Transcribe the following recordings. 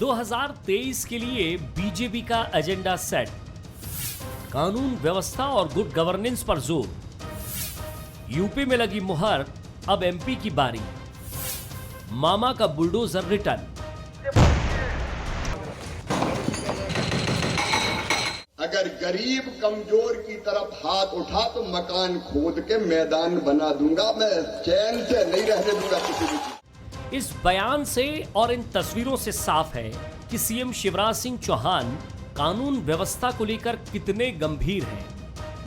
2023 के लिए बीजेपी का एजेंडा सेट, कानून व्यवस्था और गुड गवर्नेंस पर जोर। यूपी में लगी मुहर, अब एमपी की बारी। मामा का बुलडोजर रिटर्न। अगर गरीब कमजोर की तरफ हाथ उठा तो मकान खोद के मैदान बना दूंगा। मैं चैन से नहीं रहने दूंगा किसी भी। इस बयान से और इन तस्वीरों से साफ है कि सीएम शिवराज सिंह चौहान कानून व्यवस्था को लेकर कितने गंभीर हैं।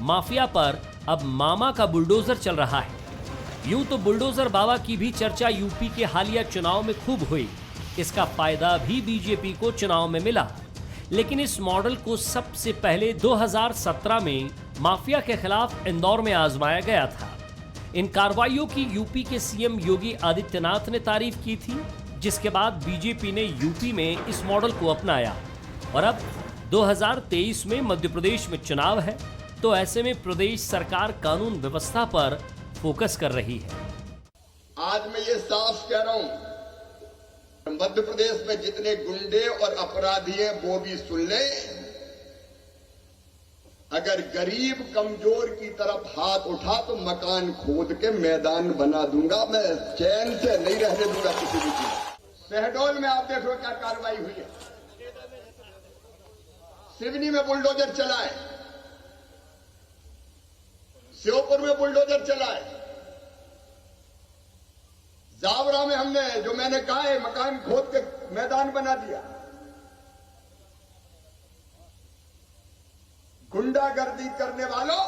माफिया पर अब मामा का बुलडोजर चल रहा है। यूं तो बुलडोजर बाबा की भी चर्चा यूपी के हालिया चुनाव में खूब हुई। इसका फायदा भी बीजेपी को चुनाव में मिला। लेकिन इस मॉडल को सबसे पहले 2017 में माफिया के खिलाफ इंदौर में आजमाया गया था। इन कार्रवाइयों की यूपी के सीएम योगी आदित्यनाथ ने तारीफ की थी, जिसके बाद बीजेपी ने यूपी में इस मॉडल को अपनाया। और अब 2023 में मध्य प्रदेश में चुनाव है, तो ऐसे में प्रदेश सरकार कानून व्यवस्था पर फोकस कर रही है। आज मैं ये साफ कह रहा हूं, मध्य प्रदेश में जितने गुंडे और अपराधी हैं वो भी सुन लें। अगर गरीब कमजोर की तरफ हाथ उठा तो मकान खोद के मैदान बना दूंगा। मैं चैन से नहीं रहने दूंगा किसी भी चीज। शहडोल में आप देखो क्या कार्रवाई हुई है। सिवनी में बुलडोजर चला है, श्योपुर में बुलडोजर चला है, जावरा में हमने जो मैंने कहा है मकान खोद के मैदान बना दिया। गुंडागर्दी करने वालों,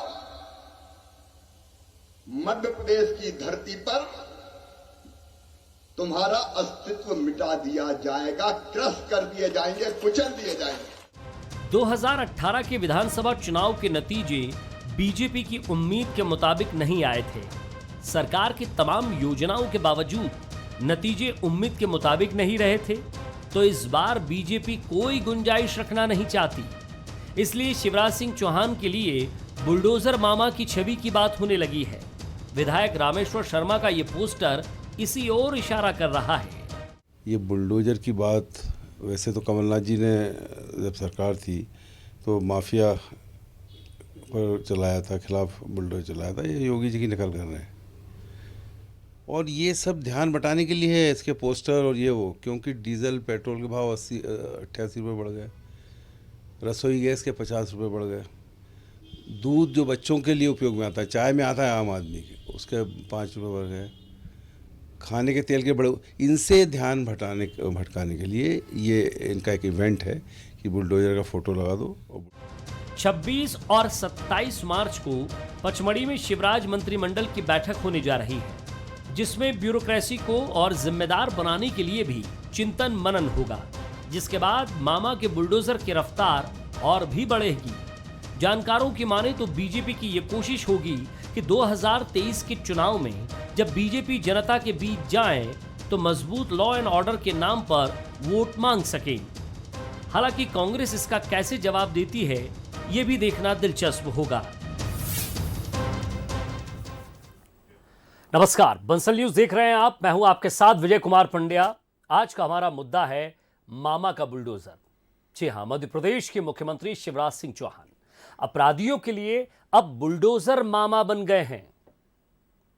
मध्य प्रदेश की धरती पर तुम्हारा अस्तित्व मिटा दिया जाएगा, क्रश कर दिए जाएंगे, कुचल दिए जाएंगे। 2018 के विधानसभा चुनाव के नतीजे बीजेपी की उम्मीद के मुताबिक नहीं आए थे। सरकार की तमाम योजनाओं के बावजूद नतीजे उम्मीद के मुताबिक नहीं रहे थे। तो इस बार बीजेपी कोई गुंजाइश रखना नहीं चाहती। इसलिए शिवराज सिंह चौहान के लिए बुलडोजर मामा की छवि की बात होने लगी है। विधायक रामेश्वर शर्मा का ये पोस्टर इसी ओर इशारा कर रहा है। ये बुलडोजर की बात वैसे तो कमलनाथ जी ने जब सरकार थी तो माफिया पर चलाया था, खिलाफ बुलडोजर चलाया था। ये योगी जी की नकल कर रहे हैं और ये सब ध्यान बटाने के लिए है इसके पोस्टर और ये वो, क्योंकि डीजल पेट्रोल के भाव 88 रुपये बढ़ गए, रसोई गैस के 50 रुपये बढ़ गए, दूध जो बच्चों के लिए उपयोग में आता है, चाय में आता है आम आदमी के, उसके 5 रुपये बढ़ गए, खाने के तेल के बड़े। इनसे ध्यान भटकाने के लिए ये इनका एक इवेंट है कि बुलडोजर का फोटो लगा दो। 26 और 27 मार्च को पचमढ़ी में शिवराज मंत्रिमंडल की बैठक होने जा रही है, जिसमें ब्यूरोक्रेसी को और जिम्मेदार बनाने के लिए भी चिंतन मनन होगा। जिसके बाद मामा के बुलडोजर की रफ्तार और भी बढ़ेगी। जानकारों की माने तो बीजेपी की यह कोशिश होगी कि 2023 के चुनाव में जब बीजेपी जनता के बीच जाए तो मजबूत लॉ एंड ऑर्डर के नाम पर वोट मांग सके। हालांकि कांग्रेस इसका कैसे जवाब देती है, यह भी देखना दिलचस्प होगा। नमस्कार, बंसल न्यूज देख रहे हैं आप। मैं हूं आपके साथ विजय कुमार पंड्या। आज का हमारा मुद्दा है मामा का बुलडोजर। जी हां, मध्य प्रदेश के मुख्यमंत्री शिवराज सिंह चौहान अपराधियों के लिए अब बुलडोजर मामा बन गए हैं।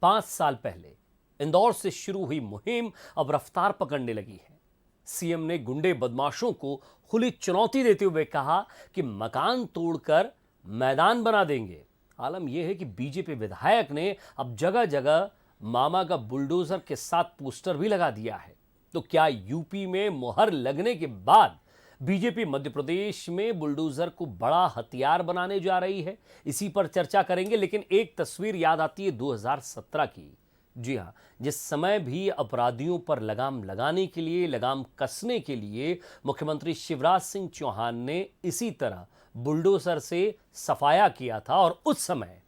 5 साल पहले इंदौर से शुरू हुई मुहिम अब रफ्तार पकड़ने लगी है। सीएम ने गुंडे बदमाशों को खुली चुनौती देते हुए कहा कि मकान तोड़कर मैदान बना देंगे। आलम यह है कि बीजेपी विधायक ने अब जगह जगह मामा का बुलडोजर के साथ पोस्टर भी लगा दिया है। तो क्या यूपी में मुहर लगने के बाद बीजेपी मध्य प्रदेश में बुलडोजर को बड़ा हथियार बनाने जा रही है? इसी पर चर्चा करेंगे। लेकिन एक तस्वीर याद आती है 2017 की। जी हां, जिस समय भी अपराधियों पर लगाम लगाने के लिए, लगाम कसने के लिए मुख्यमंत्री शिवराज सिंह चौहान ने इसी तरह बुलडोजर से सफाया किया था। और उस समय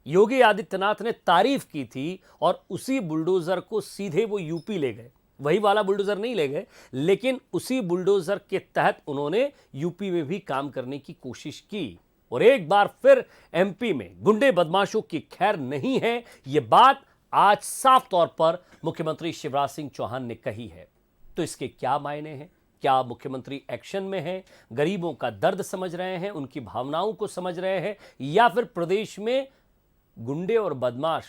योगी आदित्यनाथ ने तारीफ की थी और उसी बुलडोजर को सीधे वो यूपी ले गए। वही वाला बुलडोजर नहीं ले गए, लेकिन उसी बुलडोजर के तहत उन्होंने यूपी में भी काम करने की कोशिश की। और एक बार फिर एमपी में गुंडे बदमाशों की खैर नहीं है, यह बात आज साफ तौर पर मुख्यमंत्री शिवराज सिंह चौहान ने कही है। तो इसके क्या मायने हैं, क्या मुख्यमंत्री एक्शन में हैं, गरीबों का दर्द समझ रहे हैं, उनकी भावनाओं को समझ रहे हैं, या फिर प्रदेश में गुंडे और बदमाश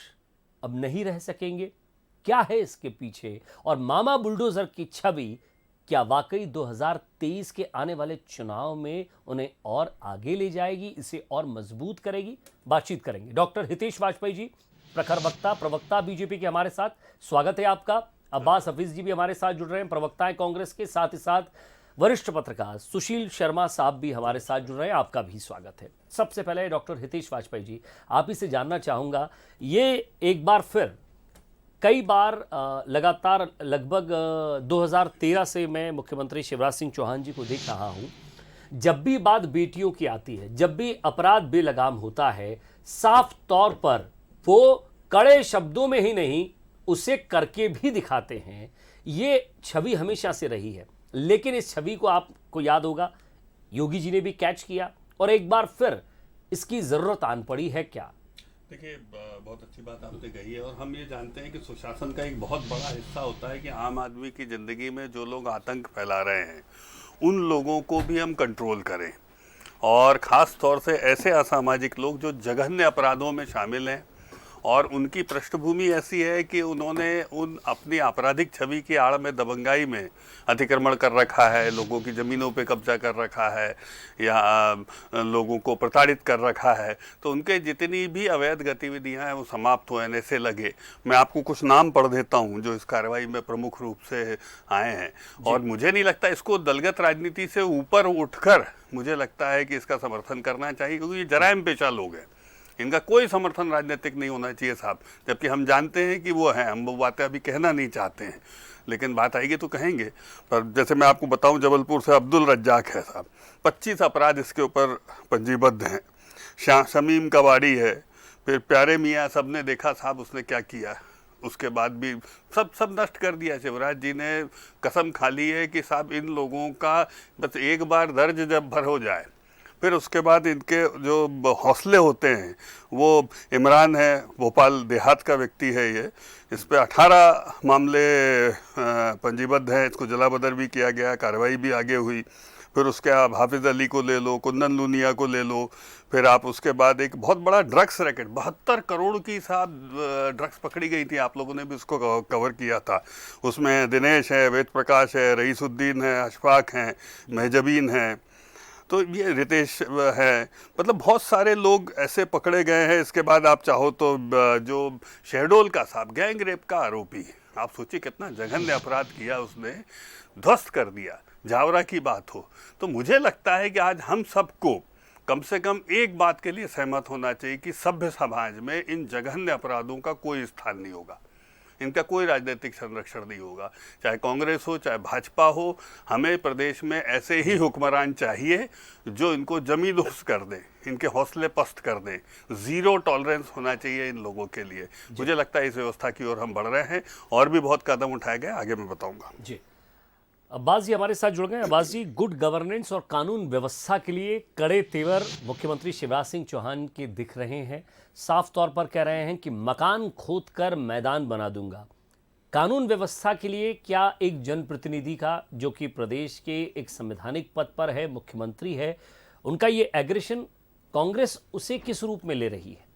अब नहीं रह सकेंगे? क्या है इसके पीछे? और मामा बुलडोजर की छवि क्या वाकई 2023 के आने वाले चुनाव में उन्हें और आगे ले जाएगी, इसे और मजबूत करेगी? बातचीत करेंगे। डॉक्टर हितेश वाजपेयी जी, प्रखर वक्ता, प्रवक्ता बीजेपी के, हमारे साथ। स्वागत है आपका। अब्बास हफीज जी भी हमारे साथ जुड़ रहे हैं, प्रवक्ता है कांग्रेस के। साथ ही साथ वरिष्ठ पत्रकार सुशील शर्मा साहब भी हमारे साथ जुड़ रहे हैं, आपका भी स्वागत है। सबसे पहले डॉक्टर हितेश वाजपेयी जी, आप ही से जानना चाहूंगा, ये एक बार फिर कई बार लगातार लगभग 2013 से मैं मुख्यमंत्री शिवराज सिंह चौहान जी को देख रहा हूं, जब भी बात बेटियों की आती है, जब भी अपराध बेलगाम होता है, साफ तौर पर वो कड़े शब्दों में ही नहीं, उसे करके भी दिखाते हैं। ये छवि हमेशा से रही है, लेकिन इस छवि को आपको याद होगा योगी जी ने भी कैच किया और एक बार फिर इसकी जरूरत आन पड़ी है। क्या? देखिए, बहुत अच्छी बात आपने कही है और हम ये जानते हैं कि सुशासन का एक बहुत बड़ा हिस्सा होता है कि आम आदमी की ज़िंदगी में जो लोग आतंक फैला रहे हैं उन लोगों को भी हम कंट्रोल करें, और ख़ास तौर से ऐसे असामाजिक लोग जो जघन्य अपराधों में शामिल हैं और उनकी पृष्ठभूमि ऐसी है कि उन्होंने उन अपनी आपराधिक छवि की आड़ में, दबंगाई में अतिक्रमण कर रखा है, लोगों की ज़मीनों पे कब्जा कर रखा है या लोगों को प्रताड़ित कर रखा है। तो उनके जितनी भी अवैध गतिविधियां हैं वो समाप्त होने से लगे। मैं आपको कुछ नाम पढ़ देता हूं जो इस कार्रवाई में प्रमुख रूप से आए हैं, और मुझे नहीं लगता इसको दलगत राजनीति से ऊपर उठकर मुझे लगता है कि इसका समर्थन करना चाहिए, क्योंकि ये जराइम पेशा लोग हैं, इनका कोई समर्थन राजनीतिक नहीं होना चाहिए साहब। जबकि हम जानते हैं कि वो हैं, हम वो बातें अभी कहना नहीं चाहते हैं, लेकिन बात आएगी तो कहेंगे। पर जैसे मैं आपको बताऊं, जबलपुर से अब्दुल रज्जाक है साहब, 25 अपराध इसके ऊपर पंजीबद्ध हैं। शमीम कवाड़ी है, फिर प्यारे मियाँ, सब ने देखा साहब उसने क्या किया, उसके बाद भी सब नष्ट कर दिया। शिवराज जी ने कसम खा ली है कि साहब इन लोगों का बस एक बार दर्ज जब भर हो जाए, फिर उसके बाद इनके जो हौसले होते हैं, वो इमरान है, भोपाल देहात का व्यक्ति है ये, इस पे 18 मामले पंजीबद्ध हैं, इसको जलाबदर भी किया गया, कार्रवाई भी आगे हुई। फिर उसके आप हाफिज़ अली को ले लो, कुंदन लूनिया को ले लो, फिर आप उसके बाद एक बहुत बड़ा ड्रग्स रैकेट, 72 करोड़ की साहब ड्रग्स पकड़ी गई थी, आप लोगों ने भी उसको कवर किया था। उसमें दिनेश है, वेद प्रकाश है, रईसुद्दीन है, अशफाक हैं, महजबीन हैं, तो ये रितेश है, मतलब बहुत सारे लोग ऐसे पकड़े गए हैं। इसके बाद आप चाहो तो जो शहडोल का साहब गैंग रेप का आरोपी, आप सोचिए कितना जघन्य अपराध किया उसने, ध्वस्त कर दिया। जावरा की बात हो, तो मुझे लगता है कि आज हम सबको कम से कम एक बात के लिए सहमत होना चाहिए कि सभ्य समाज में इन जघन्य अपराधों का कोई स्थान नहीं होगा, इनका कोई राजनीतिक संरक्षण नहीं होगा, चाहे कांग्रेस हो चाहे भाजपा हो। हमें प्रदेश में ऐसे ही हुक्मरान चाहिए जो इनको जमींदोज कर दें, इनके हौसले पस्त कर दें। जीरो टॉलरेंस होना चाहिए इन लोगों के लिए। मुझे लगता है इस व्यवस्था की ओर हम बढ़ रहे हैं, और भी बहुत कदम उठाए गए, आगे मैं बताऊंगा। जी, अब्बास जी हमारे साथ जुड़ गए। अब्बास जी, गुड गवर्नेंस और कानून व्यवस्था के लिए कड़े तेवर मुख्यमंत्री शिवराज सिंह चौहान के दिख रहे हैं। साफ तौर पर कह रहे हैं कि मकान खोदकर मैदान बना दूंगा। कानून व्यवस्था के लिए क्या एक जनप्रतिनिधि का, जो कि प्रदेश के एक संवैधानिक पद पर है, मुख्यमंत्री है, उनका ये एग्रेशन कांग्रेस उसे किस रूप में ले रही है?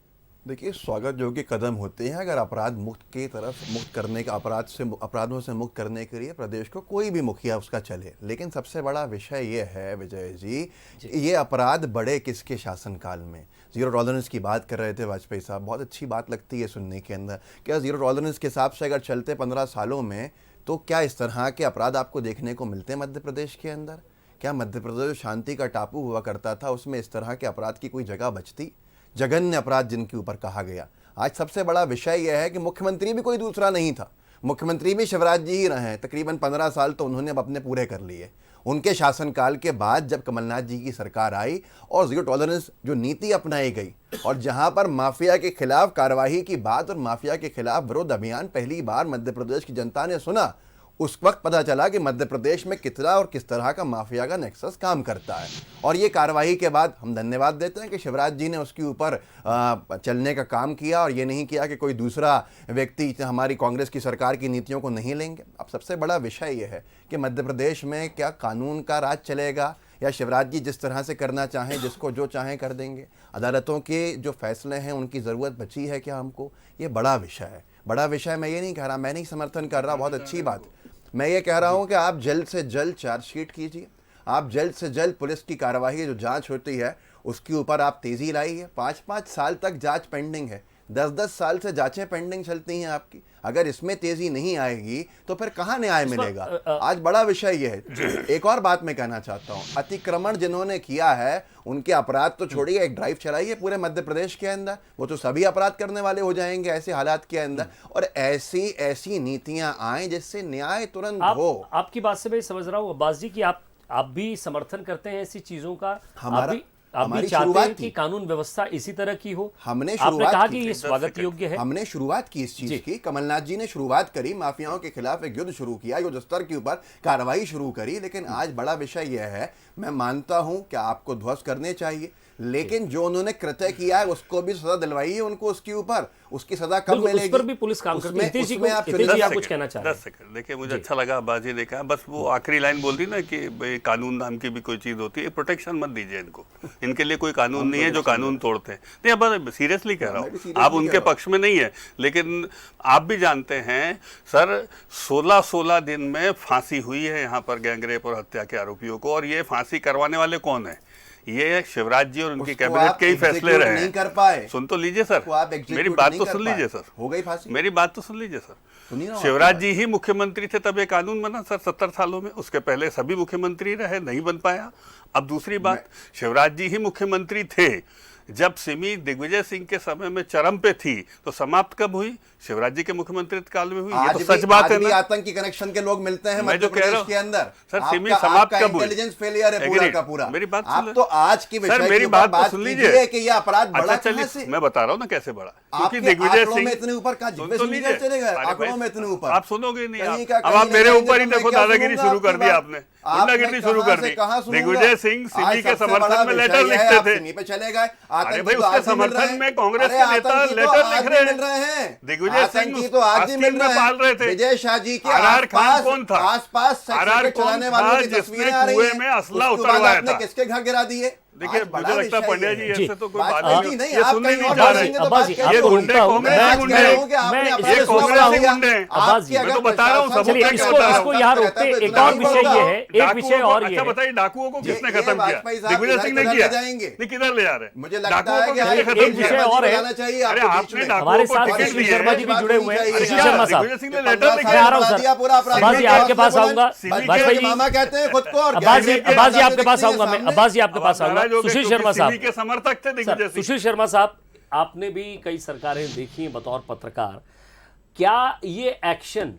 देखिए, स्वागत योग्य कदम होते हैं अगर अपराध मुक्त की तरफ मुक्त करने का, अपराधों से मुक्त करने के लिए प्रदेश को कोई भी मुखिया उसका चले। लेकिन सबसे बड़ा विषय ये है विजय जी, ये अपराध बढ़े किसके शासनकाल में। जीरो टॉलरेंस की बात कर रहे थे वाजपेयी साहब, बहुत अच्छी बात लगती है सुनने के अंदर। क्या जीरो टॉलरेंस के हिसाब से अगर चलते 15 सालों में तो क्या इस तरह के अपराध आपको देखने को मिलते हैं मध्य प्रदेश के अंदर? क्या मध्य प्रदेश शांति का टापू हुआ करता था, उसमें इस तरह के अपराध की कोई जगह बचती? जघन्य अपराध जिनके ऊपर कहा गया। आज सबसे बड़ा विषय यह है कि मुख्यमंत्री भी कोई दूसरा नहीं था, मुख्यमंत्री भी शिवराज जी ही रहे हैं। तकरीबन 15 साल तो उन्होंने अब अपने पूरे कर लिए। उनके शासनकाल के बाद जब कमलनाथ जी की सरकार आई और जीरो टॉलरेंस जो नीति अपनाई गई, और जहां पर माफिया के खिलाफ कार्रवाई की बात और माफिया के खिलाफ विरोध अभियान पहली बार मध्य प्रदेश की जनता ने सुना, उस वक्त पता चला कि मध्य प्रदेश में कितना और किस तरह का माफिया का नेक्सस काम करता है। और ये कार्रवाई के बाद हम धन्यवाद देते हैं कि शिवराज जी ने उसके ऊपर चलने का काम किया और ये नहीं किया कि कोई दूसरा व्यक्ति हमारी कांग्रेस की सरकार की नीतियों को नहीं लेंगे। अब सबसे बड़ा विषय ये है कि मध्य प्रदेश में क्या कानून का राज चलेगा या शिवराज जी जिस तरह से करना चाहें, जिसको जो चाहें कर देंगे। अदालतों के जो फैसले हैं उनकी ज़रूरत बची है क्या हमको, ये बड़ा विषय है। बड़ा विषय मैं ये नहीं कह रहा, मैं नहीं समर्थन कर रहा, बहुत अच्छी बात। मैं ये कह रहा हूँ कि आप जल्द से जल्द चार्जशीट कीजिए, आप जल्द से जल्द पुलिस की कार्रवाई जो जांच होती है उसके ऊपर आप तेज़ी लाइए। 5-5 साल तक जांच पेंडिंग है, 10-10 साल से जांचें पेंडिंग चलती हैं आपकी। अगर इसमें तेजी नहीं आएगी तो फिर कहाँ न्याय मिलेगा। आज बड़ा विषय यह है। एक और बात मैं कहना चाहता हूँ, अतिक्रमण जिन्होंने किया है उनके अपराध तो छोड़िए, एक ड्राइव चलाइए पूरे मध्य प्रदेश के अंदर, वो तो सभी अपराध करने वाले हो जाएंगे ऐसे हालात के अंदर। और ऐसी नीतियां आए जिससे न्याय तुरंत हो। आपकी बात से मैं समझ रहा हूँ अब्बास जी कि आप भी समर्थन करते हैं ऐसी चीजों का। आप भी चाहते हैं कि कानून व्यवस्था इसी तरह की हो। हमने आपने कहा कि ये स्वागत योग्य है। हमने शुरुआत की इस चीज की, कमलनाथ जी ने शुरुआत करी, माफियाओं के खिलाफ एक युद्ध शुरू किया, युद्ध स्तर के ऊपर कार्रवाई शुरू करी। लेकिन आज बड़ा विषय यह है, मैं मानता हूं कि आपको ध्वस्त करने चाहिए, लेकिन जो उन्होंने कृत्य किया है उसको भी सजा दिलवाइए उनको, उसके ऊपर उसकी सजा कब मिलेगी, उस पर भी पुलिस काम करती है। आप कुछ कहना चाह रहे हैं? 10 सेकंड देखिए, मुझे अच्छा लगा बाजी ने कहा, बस वो आखिरी लाइन बोल दी ना कि भाई कानून नाम की भी कोई चीज होती है, प्रोटेक्शन मत दीजिए इनको, इनके लिए कोई कानून नहीं है जो कानून तोड़ते हैं। नहीं, अब सीरियसली कह रहा हूँ, आप उनके पक्ष में नहीं है, लेकिन आप भी जानते हैं सर 16-16 दिन में फांसी हुई है यहाँ पर गैंगरेप और हत्या के आरोपियों को, और ये फांसी करवाने वाले कौन है? ये शिवराज जी और उनकी कैबिनेट के ही फैसले रहे। नहीं कर पाए। सुन तो लीजिए सर, मेरी बात तो सुन लीजिए सर, हो गई फांसी। मेरी बात तो सुन लीजिए सर। शिवराज जी ही मुख्यमंत्री थे तब ये कानून बना सर 70 सालों में, उसके पहले सभी मुख्यमंत्री रहे, नहीं बन पाया। अब दूसरी बात, शिवराज जी ही मुख्यमंत्री थे जब सिमी दिग्विजय सिंह के समय में चरम पे थी, तो समाप्त कब हुई? शिवराज जी के मुख्यमंत्री काल में हुई। ये तो सच बात है ना। आतंकी कनेक्शन के लोग मिलते हैं मैं जो कह रहा हूं के अंदर। सर, सिमी समाप्त कब हुई? इंटेलिजेंस फेलियर है पूरा का पूरा। मेरी बात आप तो आज की विषय सर, मेरी बात तो सुन लीजिए कि ये अपराध बढ़ा कहां से। मैं बता रहा हूं ना कैसे बढ़ा, क्योंकि दिग्विजय सिंह इतने ऊपर का चलेगा, आंकड़ों में इतने ऊपर आप सुनोगे नहीं। अब आप मेरे ऊपर ही देखो, दादागिरी शुरू कर दी आपने, गुंडागिरी शुरू कर दी। दिग्विजय सिंह सिमी के समर्थन में लेटर लिखते थे। चले गए अरे भाई, उसके समर्थन में कांग्रेस के नेता लेटर लिख रहे हैं। दिग्विजय सिंह तो आज भी मिल रहे थे। विजय शाह जी के आर खान कौन था? आसपास चलाने वालों की तस्वीरें आ रही हैं। में असला उतरवाया था। किसके घर गिरा दिए? देखिए, मुझे लगता है पंड्या जी ऐसे तो कोई बात नहीं, ये सुनने नहीं जा रहे। ये गुंडे कांग्रेस के गुंडे हैं, ये कांग्रेस के गुंडे हैं। मैं तो बता रहा हूँ, सबूत है कि बता रहा हूँ। यहाँ रोकते एक और विषय ये है, एक विषय और ये। अच्छा बताइए, डाकुओं को किसने खत्म किया? दिग्विजय सिंह ने किया। नहीं, किधर ले जा रहे? मुझे लगता है कि एक विषय और है। अरे आपने हमारे साथ सुशील शर्मा जी भी जुड़े हुए हैं। सुशील शर्मा साहब, दिग्विजय सिंह ने लेटर मैं आ रहा हूँ सर। अब्बास जी आपके पास आऊंगा। वाजपेयी जी, मामा कहते हैं खुद को, और अब्बास जी आपके पास आऊंगा मैं। अब्बास जी आपके पास आऊंगा। सुशील शर्मा साहब के समर्थक थे दिग्विजय सिंह। सुशील शर्मा साहब, आपने भी कई सरकारें देखी हैं बतौर पत्रकार, क्या ये एक्शन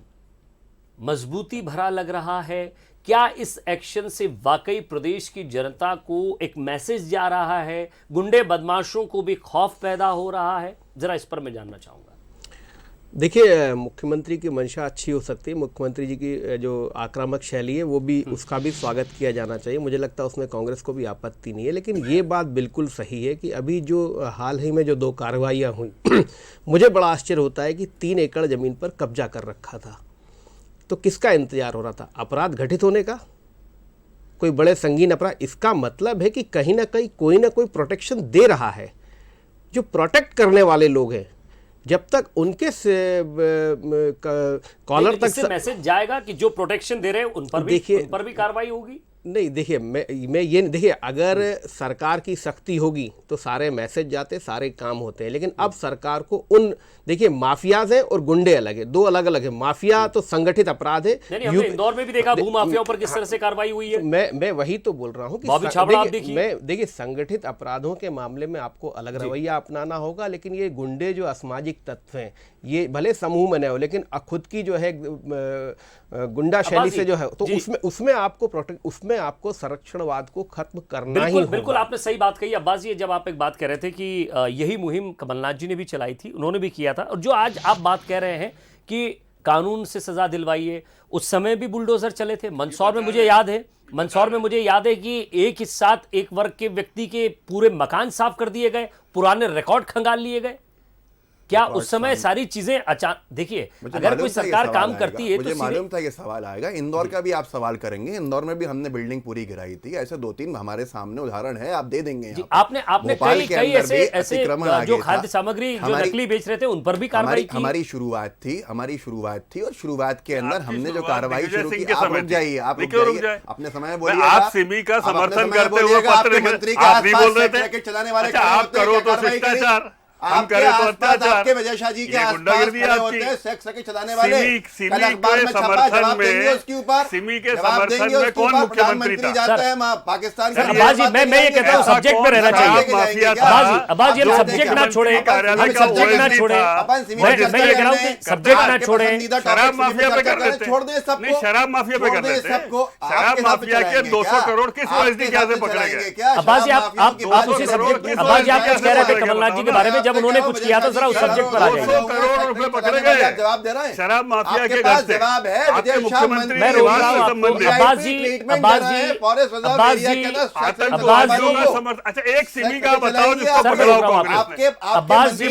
मजबूती भरा लग रहा है? क्या इस एक्शन से वाकई प्रदेश की जनता को एक मैसेज जा रहा है? गुंडे बदमाशों को भी खौफ पैदा हो रहा है? जरा इस पर मैं जानना चाहूंगा। देखिए, मुख्यमंत्री की मंशा अच्छी हो सकती है, मुख्यमंत्री जी की जो आक्रामक शैली है वो भी, उसका भी स्वागत किया जाना चाहिए। मुझे लगता है उसमें कांग्रेस को भी आपत्ति नहीं है। लेकिन ये बात बिल्कुल सही है कि अभी जो हाल ही में जो 2 कार्रवाइयाँ हुई मुझे बड़ा आश्चर्य होता है कि 3 एकड़ ज़मीन पर कब्जा कर रखा था। तो किसका इंतजार हो रहा था? अपराध घटित होने का, कोई बड़े संगीन अपराध। इसका मतलब है कि कहीं ना कहीं कोई ना कोई प्रोटेक्शन दे रहा है। जो प्रोटेक्ट करने वाले लोग हैं, जब तक उनके कॉलर तक मैसेज जाएगा कि जो प्रोटेक्शन दे रहे हैं उन पर भी कार्रवाई होगी। नहीं, देखिए, मैं ये देखिए, अगर सरकार की सख्ती होगी तो सारे मैसेज जाते, सारे काम होते हैं। लेकिन अब सरकार को देखिए, माफियाज हैं और गुंडे अलग है, 2 अलग अलग है। माफिया तो संगठित अपराध है। हमने इंदौर में भी देखा भू माफियाओं पर किस तरह से कार्रवाई हुई है। मैं वही तो बोल रहा हूँ कि देखिए, संगठित अपराधों के मामले में आपको अलग रवैया अपनाना होगा। लेकिन ये गुंडे जो असामाजिक तत्व हैं, ये भले समूह में न हो, लेकिन खुद की जो है गुंडा शैली से जो है, तो उसमें आपको संरक्षणवाद को खत्म करना ही होगा। बिल्कुल आपने सही बात कही अब्बास जी। जब आप एक बात कह रहे थे कि यही मुहिम कमलनाथ जी ने भी चलाई थी, उन्होंने भी किया था, और जो आज आप बात कह रहे हैं कि कानून से सजा दिलवाइए। उस समय भी बुलडोजर चले थे। मंदसौर में मुझे याद है कि एक ही साथ एक वर्ग के व्यक्ति के पूरे मकान साफ कर दिए गए, पुराने रिकॉर्ड खंगाल लिए गए। क्या उस समय सारी चीजें अचानक, देखिए अगर कोई सरकार काम करती है मुझे तो मालूम था ये सवाल आएगा। इंदौर का भी आप सवाल करेंगे, इंदौर में भी हमने बिल्डिंग पूरी गिराई थी। ऐसे 2-3 हमारे सामने उदाहरण है, आप दे देंगे। जी, आपने भोपाल के कई अंदर भी ऐसे अतिक्रमण जो आगे खाद्य था। सामग्री जो नकली बेच रहे थे उन पर भी कार्रवाई की। हमारी शुरुआत थी और शुरुआत के अंदर आपकी हमने जो शुरुआत कार्रवाई दिग्विजय शुरू सिंह की। के आप समय रुक थी। जाइए, आप रुक क्यों रुक जाइए, जाए? अपने समय मैं बोलिएगा। आप सिमी का आप अपने समर्थन समय करते हुए बोलिएगा, पत्र आपके लिखे- मंत्री के आप भी आसपास बोल रहे थे। रैकेट चलाने वाले अच्छा, खड़े आप होते हैं, करो क्या तो कार्रवाई करें? शिष्टाचार, हम आपके करें तो आसपास, अत्याचार। आपके विजय शाह जी के ये आसपास गुंडागिर्दी खड़े आपकी। होते हैं सेक्स चलाने वाले। सिमी कल अखबार के में छपा, समर्थन जवाब देंगे में, उसके ऊपर। सिमी के जवाब समर्थन देंगे में उसके कौन ऊपर। मुख्यमंत्री प्रधानमंत्री था? जाते हैं पाकिस्तान सर, के अब्बास जी, मैं ये कहता हूँ ऐसा सब्जेक्ट कौन पे रहना शराब चाहिए। माफिया था? अब्बास जी, हम जो सब्जेक्ट ना छोड़े, कार्यालय हम का सब्जेक्ट ना OSD छोड़े। था। मैं ये कह रहा हूँ कि सब्जेक्ट ना छोड़े। शराब माफिया पे कर देते। छोड़ दें सबको। नहीं, शराब माफिया पे कर देते। शराब माफिया के 200 करोड़ किस OSD कैसे पकड़े गए? अब्बास जी, आप उसी सब्जेक्ट, अब्बास जी, आप कुछ कह रहे थे कमलनाथ जी के बारे में, जब उन्होंने कुछ किया था, जरा उस सब्जेक्ट पर आ जाइए। 200 करोड़ रुपए पकड़े गए। जवाब दे रहे हैं। शराब माफिया आपके के पास घर से जवाब है। आपके विजय शाह मुख्यमंत्री मैं रोक निवास रहा हूँ से आपको। संबंधित अब्बास जी, अच्छा, एक सिमी का बताओ जिसको सर, मैं पकड़ाओ रोक रहा हूँ कांग्रेस आपको। ने। अब्बास जी,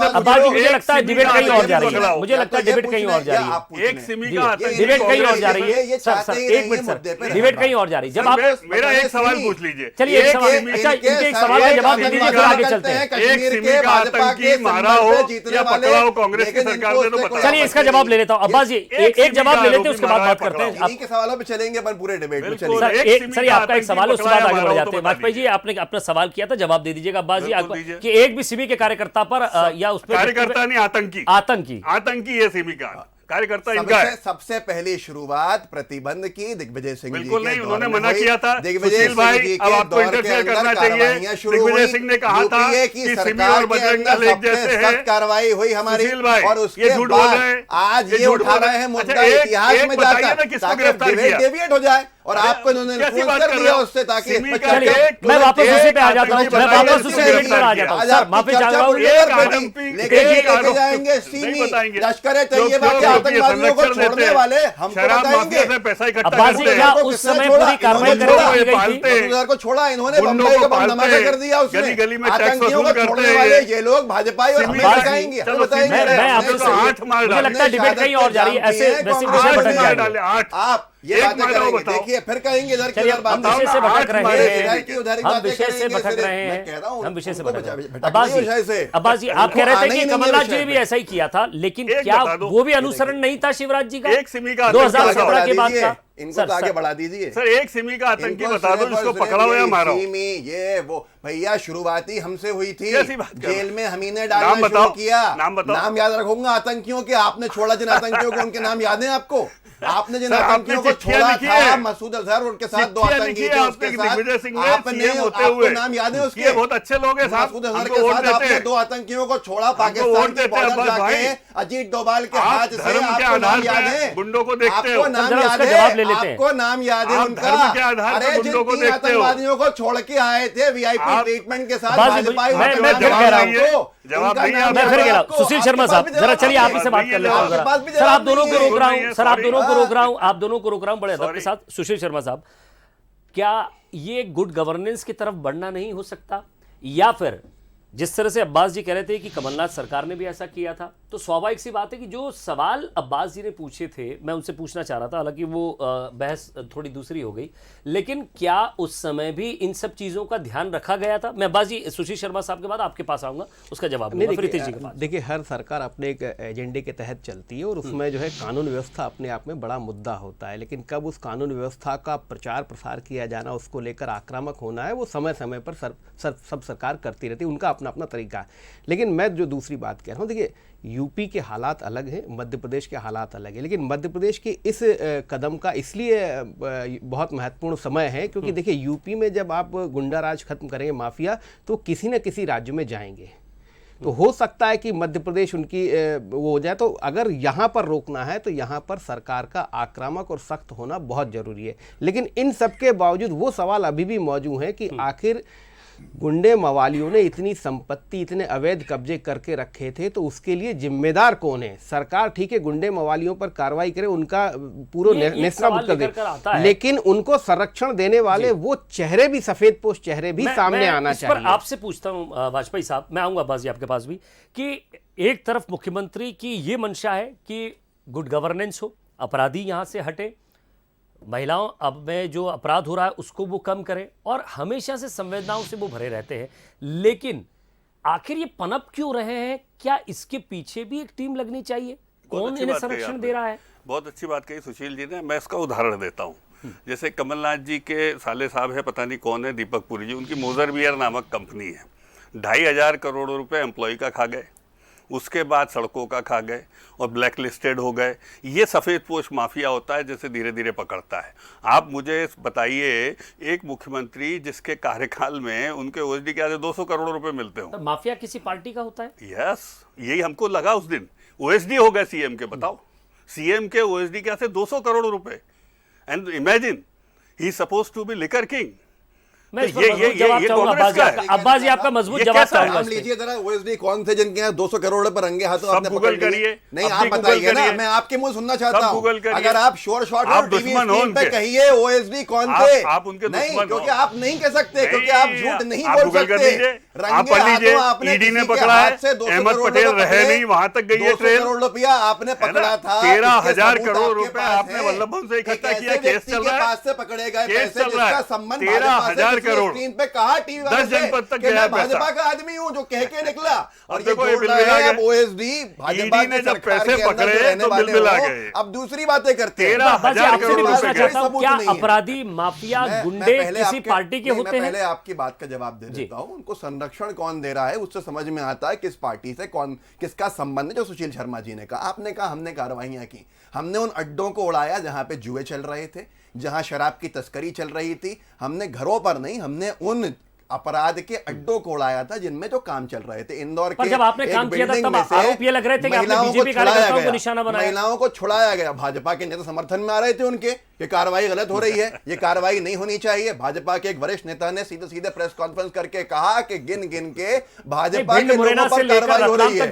अब्बास जी, मुझे लगता है डिबेट कहीं और जा रही है। पकड़ाओ। मुझे लगता है डिबेट कहीं और जा रही है। एक सिमी का डिबेट कहीं और जा रही है। सर, एक मिनट सर, डिबेट कहीं और जा रही है। जब आप मेरा एक सवाल पूछ लीजिए। चलिए एक सवाल, अच्छा, इनके एक सवाल का जवाब दे दीजिए, फिर आगे चलते हैं। एक सिमी का आतंकी मारा हो या पकड़ा हो कांग्रेस की सरकार ने तो बताओ। चलिए इसका जवाब ले लेता हूँ। अब्बास जी, एक जवाब ले लेते हैं, उसके बाद बात करते हैं। इन्हीं के सवालों पे चलेंगे अपन पूरे डिबेट में। बिल्कुल। चलिए सर, ये आपका एक सवाल है, उसके बाद आगे बढ़ जाते हैं। वाजपेयी जी, आपने अपना सवाल किया था, जवाब दे दीजिएगा अब्बास जी बिल्कुल दीजिए। कि एक भी सिमी के कार्यकर्ता पर या उस पर कार्यकर्ता नहीं, आतंकी आतंकी है सिमी का कार्यकर्ता इनका है। सबसे पहली शुरुआत प्रतिबंध की दिग्विजय सिंह जी बिल्कुल के नहीं, दौर उन्होंने में मना हुई। किया था। दिग्विजय सुशील सिंह भाई, जी अब के आपको दौर के इंटरफेयर अंदर करना चाहिए। कार्रवाइयां शुरू दिग्विजय हुई। सिंह ने कहा था यूपीए कि की सिमी सरकार और के बजरंग अंदर दल एक सबसे जैसे सख्त हैं। कार्रवाई हुई हमारी। सुशील भाई, और ये उसके झूठ बोल रहे बाद हैं। आज ये ये झूठ उठा बोल रहे रहे हैं हैं। मुद्दा अच्छा, एक इतिहास में बताइए जाकर, ना किसको ताकि गिरफ्तार किया? डेविएट हो जाए। और आपको इन्होंने कैसी इन्फ्लुएंस बात कर कर दिया रहे हो? उससे, ताकि सिमी का चलिए, एक- मैं वापस उसी पे आ जाता हूँ। एक मैं आतंकी वापस उसी बताइए, डिबेट पर आ जाता हूँ। आज सर, आपकी माफी चर्चा चाहूंगा। पूरी एक लेकर आतंकी- बढ़ी। एक लेके आरोप- जाएंगे नहीं सिमी, बताएंगे। लश्कर जो तैयबा के क्यों आतंकवादियों को संरक्षण छोड़ने देते वाले हैं। हमको शराब माफिया बताएंगे। से पैसा इकट्ठा अब्बास जी, करते क्या हैं। उस समय पूरी कार्रवाई इन्होंने करके छोड़ा, की गई पालते थी? हैं। मसूद को छोड़ा इन्होंने, गुंडों बम्बई को का बम पालते धमाका हैं। कर दिया उसमें। गली-गली में टैक्स आतंकियों को वसूल करते छोड़ने हैं वाले ये। ये लोग भाजपा और सिमी हमें का- बताएंगे, चलो, हमें बताएंगे। मैं आपसे हमने तो 8 मार मुझे डाले। लगता है डिबेट कहीं और जा रही है। ऐसे वैसे विषय आठ भटक मार जाएंगे। डाले, 8 आप ये एक बातें मारो करेंगे, बताओ। देखिए फिर कहेंगे इधर की चलिए, उधर हम बातें। विषय से भटक आठ रहे मारे हैं। इधर की उधर की हम बातें विषय से करेंगे, भटक फिर रहे मैं कह रहा हूं, हैं। हम विषय से उनको भटक रहे हैं। भटकने अब्बास नहीं विषय जी, से। अब्बास जी, आप उनको कह रहे आना थे ही कि नहीं है कमलनाथ विषय जी भी पे। ऐसा ही किया था, लेकिन एक क्या बता दो। वो भी अनुसरण नहीं था शिवराज जी का? एक सिमी का आतंकी 2017 के बाद का। इनको तो आगे बढ़ा दीजिए। सर, एक सिमी का आतंकी इनको बता दो सिर्फ और जिसको सिर्फ पकड़ा हो या ये मारा हो। सिमी, ये वो भैया शुरुआती हमसे हुई थी। कैसी बात कर रहे हैं? जेल में हम ही ने नाम डालना शुरू बताओ। किया। नाम बताओ। नाम याद रखूंगा आतंकियों के। आपने छोड़ा जिन आतंकियों को, उनके नाम याद है आपको? आपने जिन सर, आपने आतंकियों को चिट्ठियां छोड़ा लिखी था, है। मसूद अजहर और उनके साथ 2 चिट्ठियां आतंकी लिखी थे, है उसके आपने साथ दिग्विजय सिंह ने आपने, सीएम होते आपको हुए। नाम याद है उसके? ये बहुत अच्छे लोग हैं साहब, मसूद अजहर हमको के वोट साथ देते आपने हैं। 2 आतंकियों को छोड़ा वोट पाकिस्तान देते के हैं, बॉर्डर अब्बास भाई। जाके अजीत डोभाल के आप हाथ से। धर्म के आपको आधार नाम याद पे है? गुंडों को देखते हो। आपको नाम जरा याद उसका है? जवाब ले लेते हैं। आपको नाम याद है आप उनका? धर्म के आधार पे अरे गुंडों को जिन 3 देखते हो। आतंकवादियों को छोड़ के आए थे वीआईपी आप- ट्रीटमेंट के साथ, अब्बास जी, भाजपा मैं फिर जवाब कह रहा हूं। आपको। जवाब उनका नहीं नाम आप- मैं फिर याद कह रहा आपको? हूँ, सुशील शर्मा आपके साहब, पास भी जरा जवाब चलिए नहीं आप है। से बात कर लेता हूँ आपके जरा। पास भी सर, आप जवाब दोनों नहीं को है। रोक रहा हूँ, सर, आप दोनों को रोक रहा हूँ, आप दोनों को रोक रहा हूँ बड़े अदब के साथ। सुशील शर्मा साहब, क्या ये गुड गवर्नेंस की तरफ बढ़ना नहीं हो सकता? या फिर जिस तरह से अब्बास जी कह रहे थे कि कमलनाथ सरकार ने भी ऐसा किया था, तो स्वाभाविक सी बात है कि जो सवाल अब्बास जी ने पूछे थे, मैं उनसे पूछना चाह रहा था, हालांकि वो बहस थोड़ी दूसरी हो गई, लेकिन क्या उस समय भी इन सब चीज़ों का ध्यान रखा गया था? मैं अब्बास जी, सुशील शर्मा साहब के बाद आपके पास आऊँगा, उसका जवाब दूंगा, फिर रितेश जी के पास। देखिए, हर सरकार अपने एक एजेंडे के तहत चलती है और उसमें जो है कानून व्यवस्था अपने आप में बड़ा मुद्दा होता है, लेकिन कब उस कानून व्यवस्था का प्रचार प्रसार किया जाना, उसको लेकर आक्रामक होना है, वो समय समय पर सब सरकार करती रहती है, उनका अपना अपना तरीका है। लेकिन मैं जो दूसरी बात कह रहा हूँ, देखिए यूपी के हालात अलग हैं, मध्य प्रदेश के हालात अलग हैं, लेकिन मध्य प्रदेश के इस कदम का इसलिए बहुत महत्वपूर्ण समय है क्योंकि देखिए यूपी में जब आप गुंडा राज खत्म करेंगे, माफिया, तो किसी न किसी राज्य में जाएंगे, तो हो सकता है कि मध्य प्रदेश उनकी वो हो जाए। तो अगर यहाँ पर रोकना है तो यहाँ पर सरकार का आक्रामक और सख्त होना बहुत ज़रूरी है। लेकिन इन सब के बावजूद वो सवाल अभी भी मौजूद हैं कि आखिर गुंडे मवालियों ने इतनी संपत्ति, इतने अवैध कब्जे करके रखे थे, तो उसके लिए जिम्मेदार कौन है? सरकार ठीक है गुंडे मवालियों पर कार्रवाई करे, उनका पूरा नेस्तनाबूद कर दे, लेकिन उनको संरक्षण देने वाले वो चेहरे भी, सफेद पोश चेहरे भी सामने आना चाहिए। आपसे पूछता हूं वाजपेयी साहब, मैं आऊंगा बाजी आपके पास भी, कि एक तरफ मुख्यमंत्री की ये मंशा है कि गुड गवर्नेंस हो, अपराधी यहां से हटे, महिलाओं अब में जो अपराध हो रहा है उसको वो कम करें, और हमेशा से संवेदनाओं से वो भरे रहते हैं, लेकिन आखिर ये पनप क्यों रहे हैं? क्या इसके पीछे भी एक टीम लगनी चाहिए? कौन इन्हें संरक्षण दे रहा है? बहुत अच्छी बात कही सुशील जी ने। मैं इसका उदाहरण देता हूँ। जैसे कमलनाथ जी के साले साहब है, पता नहीं कौन है, दीपक पुरी जी, उनकी मोजर बियर नामक कंपनी है, 2,500 करोड़ रुपए एम्प्लॉय का खा गए, उसके बाद सड़कों का खा गए और ब्लैक लिस्टेड हो गए। ये सफ़ेद पोश माफिया होता है जैसे धीरे धीरे पकड़ता है। आप मुझे बताइए एक मुख्यमंत्री जिसके कार्यकाल में उनके ओएसडी के आगे 200 करोड़ रुपए मिलते हो। तो माफिया किसी पार्टी का होता है? यस, यही हमको लगा उस दिन। ओएसडी हो गए सीएम के, बताओ सीएम के ओएसडी के आगे 200 करोड़ रुपए, and imagine he suppose to be liquor king. मैं इस पर मजबूत जवाब चाहूंगा अब्बास जी, आपका मजबूत जवाब चाहूंगा। नाम लीजिए जरा, ओएसडी कौन थे जिनके यहाँ 200 करोड़ पर रंगे हाथों आपने गूगल पकड़ लिए? करिए, नहीं आप बताइए ना, मैं आपके मुंह सुनना चाहता हूँ। अगर आप शोर शॉट और टीवी स्क्रीन पे कहिए ओएसडी कौन थे, आप उनके नहीं, क्योंकि आप नहीं कह सकते, क्योंकि आप झूठ नहीं बोल सकते। आप पढ़ लीजिए, ईडी ने पकड़ा है, अहमद पटेल रहे नहीं, वहां तक गई है ट्रेन, 200 करोड़ रुपया आपने पकड़ा था, 13,000 करोड़ रुपए आपने वल्लभ भवन से इकट्ठा किया, केस चल रहा है, पास से पकड़े गए केस पैसे चल रहा है, जिसका संबंध 13,000 करोड़ स्क्रीन पे कहा टीवी वाले 10 जनपद तक कि गया मैं पैसा। भाजपा का आदमी हूं जो कह के निकला, और ये देखो ये जोड़ बिल रहे मिला हैं अब गए। ओएसडी भाजपा ईडी ने की जब सरकार पैसे के अंदर पकड़े जो रहने तो बिल वाले मिला हो, गए। अब दूसरी बातें करते हैं। 13,000 करोड़ पूछना रुपए चाहता हूं, सबूत क्या नहीं है। अपराधी माफिया गुंडे किसी पार्टी के होते मैं हैं? पहले आपकी बात का जवाब दे देता हूं। उनको संरक्षण कौन दे रहा है उससे समझ में आता है किस पार्टी से कौन किसका संबंध है। जो सुशील शर्मा जी ने कहा, आपने कहा हमने कार्रवाइयां की, हमने उन अड्डों को उड़ाया जहां पे जुए चल रहे थे, जहां शराब की तस्करी चल रही थी। हमने घरों पर नहीं, हमने उन अपराध के अड्डों को उड़ाया था जिनमें जो काम चल रहे थे। इंदौर के जब आपने काम किया था तब आरोप ये लग रहे थे कि आपने बीजेपी कार्यकर्ताओं को निशाना बनाया। महिलाओं को छुड़ाया गया, भाजपा के नेता समर्थन में आ रहे थे उनके, ये कार्रवाई गलत हो रही है, ये कार्रवाई नहीं होनी चाहिए। भाजपा के एक वरिष्ठ नेता ने सीधे सीधे प्रेस कॉन्फ्रेंस करके कहा कि गिन गिन के भाजपा के लोगों पर कार्रवाई हो रही है,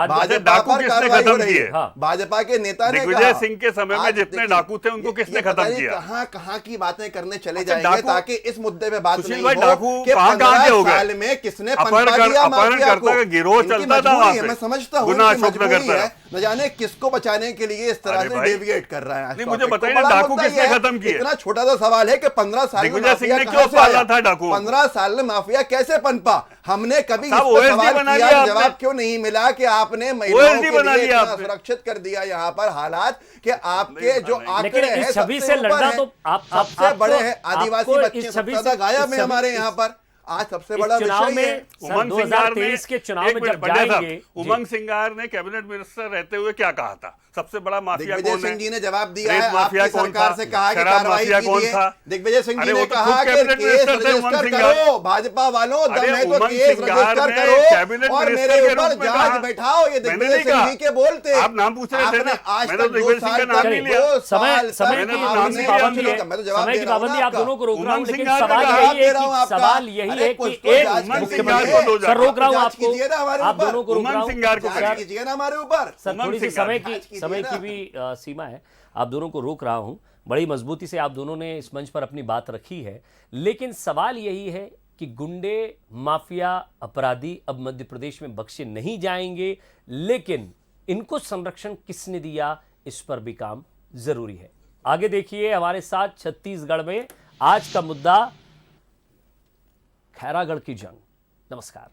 भाजपा पर कार्रवाई हो रही है। भाजपा के नेता ने दिग्विजय सिंह के समय में जितने डाकू थे उनको किसने खत्म किया? कहां की बातें करने चले जाएंगे ताकि इस मुद्दे पे बात नहीं हो डाकू कि कहां हो गए में किसने पनपा दिया माफिया को। गिरोह चलता था वहां पे, मैं समझता हूं गुना कि मजबूरी है, न जाने किसको बचाने के लिए इस तरह से डेविएट कर रहा है। नहीं मुझे बताइए डाकू किसने खत्म किए? इतना छोटा सा सवाल है कि 15 साल में दिग्विजय सिंह ने क्यों पाला था डाकू? 15 साल में माफिया कैसे पनपा? हमने कभी इस ओएसडी सवाल बना किया, लिया जवाब क्यों नहीं मिला कि आपने महिलाओं के बना लिए लिया इतना सुरक्षित कर दिया यहाँ पर हालात कि आपके जो आंकड़े हैं छवि से लड़ना तो सबसे बड़े हैं। आदिवासी बच्चे सबसे ज्यादा गायब है हमारे यहाँ पर। आज सबसे बड़ा विषय है उमंग सिंगार ने के चुनाव में जब जाएंगे, उमंग सिंगार ने कैबिनेट मिनिस्टर रहते हुए क्या कहा था? सबसे बड़ा माफिया कौन है? दिग्विजय सिंह जी ने जवाब दिया है, आपकी सरकार से कहा कि कार्रवाई कीजिए। दिग्विजय सिंह जी ने कहा कि केस रजिस्टर करो, भाजपा वालों दम है तो केस रजिस्टर करो और मेरे ऊपर जांच बैठाओ। ये दिग्विजय सिंह जी के बोलते। आप नाम पूछ रहे थे, आज मैंने तक तो दिग्विजय सिंह का नाम नहीं लिया। समय की पाबंदी, आप दोनों को रोक रहा हूं, लेकिन सवाल यही है कि एक मुख्यमंत्री सर रोक रहा हूं आपको, आप दोनों को रोक रहा हूं, कीजिए ना हमारे ऊपर। सर थोड़ी सी समय की भी सीमा है, आप दोनों को रोक रहा हूं। बड़ी मजबूती से आप दोनों ने इस मंच पर अपनी बात रखी है, लेकिन सवाल यही है कि गुंडे माफिया अपराधी अब मध्य प्रदेश में बख्शे नहीं जाएंगे, लेकिन इनको संरक्षण किसने दिया इस पर भी काम जरूरी है। आगे देखिए हमारे साथ छत्तीसगढ़ में आज का मुद्दा खैरागढ़ की जंग। नमस्कार।